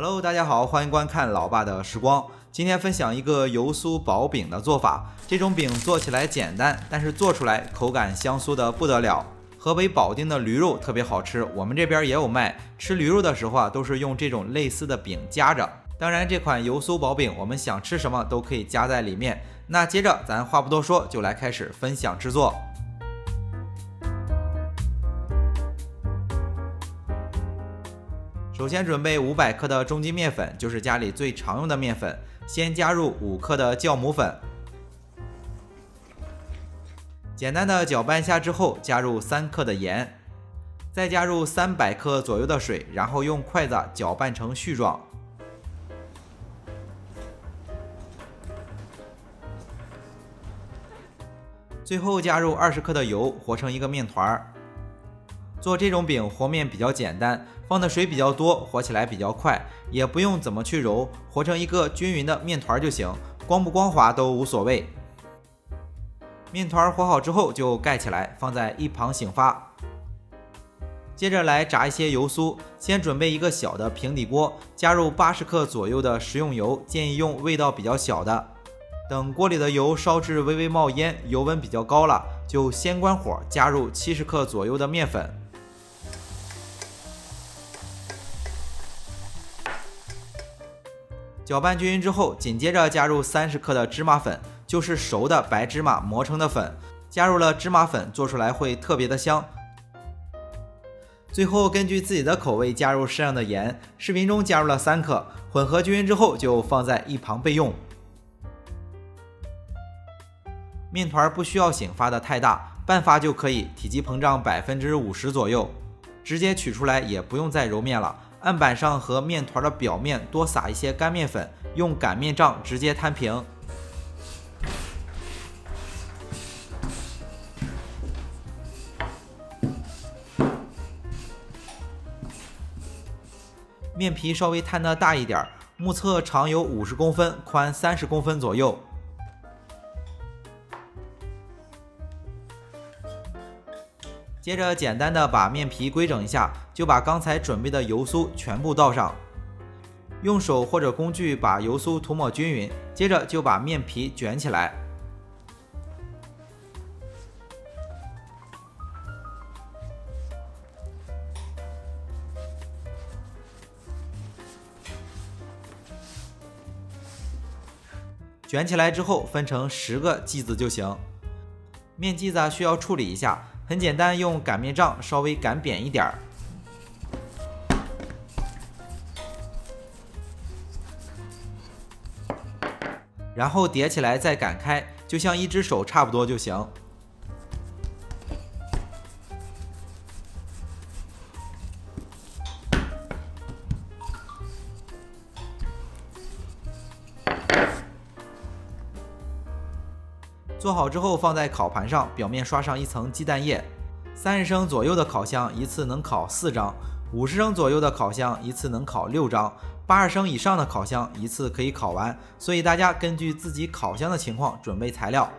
Hello， 大家好，欢迎观看老爸的时光。今天分享一个油酥薄饼的做法。这种饼做起来简单，但是做出来口感香酥的不得了。河北保定的驴肉特别好吃，我们这边也有卖。吃驴肉的时候都是用这种类似的饼夹着。当然，这款油酥薄饼，我们想吃什么都可以夹在里面。那接着咱话不多说，就来开始分享制作。首先准备500克的中筋面粉，就是家里最常用的面粉。先加入5克的酵母粉，简单的搅拌一下之后，加入3克的盐，再加入300克左右的水，然后用筷子搅拌成絮状。最后加入20克的油，和成一个面团。做这种饼和面比较简单，放的水比较多，和起来比较快，也不用怎么去揉，和成一个均匀的面团就行，光不光滑都无所谓。面团和好之后就盖起来，放在一旁醒发。接着来炸一些油酥，先准备一个小的平底锅，加入80克左右的食用油，建议用味道比较小的。等锅里的油烧至微微冒烟，油温比较高了，就先关火，加入70克左右的面粉。搅拌均匀之后，紧接着加入30克的芝麻粉，就是熟的白芝麻磨成的粉。加入了芝麻粉，做出来会特别的香。最后根据自己的口味加入适量的盐，视频中加入了3克，混合均匀之后就放在一旁备用。面团不需要醒发的太大，半发就可以，体积膨胀50%左右，直接取出来也不用再揉面了。案板上和面团的表面多撒一些干面粉，用擀面杖直接摊平。面皮稍微摊得大一点，目测长有50公分，宽30公分左右。接着简单的把面皮规整一下，就把刚才准备的油酥全部倒上，用手或者工具把油酥涂抹均匀，接着就把面皮卷起来。卷起来之后分成10个剂子就行。面剂子需要处理一下，很简单，用擀面杖稍微擀扁一点，然后叠起来再擀开，就像一只手差不多就行。做好之后放在烤盘上，表面刷上一层鸡蛋液。30升左右的烤箱一次能烤4张，50升左右的烤箱一次能烤6张，80升以上的烤箱一次可以烤完，所以大家根据自己烤箱的情况准备材料。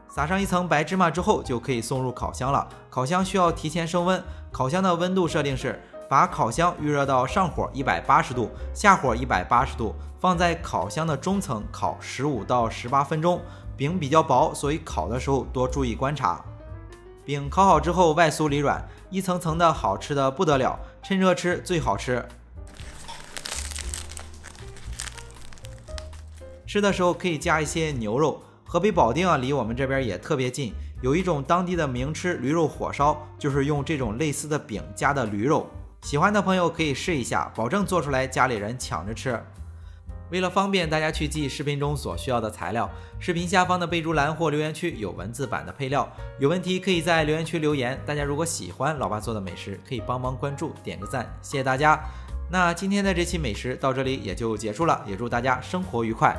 撒上一层白芝麻之后就可以送入烤箱了。烤箱需要提前升温，烤箱的温度设定是把烤箱预热到上火180度，下火180度，放在烤箱的中层烤15到18分钟。饼比较薄，所以烤的时候多注意观察。饼烤好之后外酥里软，一层层的好吃的不得了，趁热吃最好吃。吃的时候可以加一些牛肉。河北保定离我们这边也特别近，有一种当地的名吃驴肉火烧，就是用这种类似的饼夹的驴肉。喜欢的朋友可以试一下，保证做出来家里人抢着吃。为了方便大家去记视频中所需要的材料，视频下方的备注栏或留言区有文字版的配料，有问题可以在留言区留言。大家如果喜欢老爸做的美食，可以帮忙关注点个赞，谢谢大家。那今天的这期美食到这里也就结束了，也祝大家生活愉快。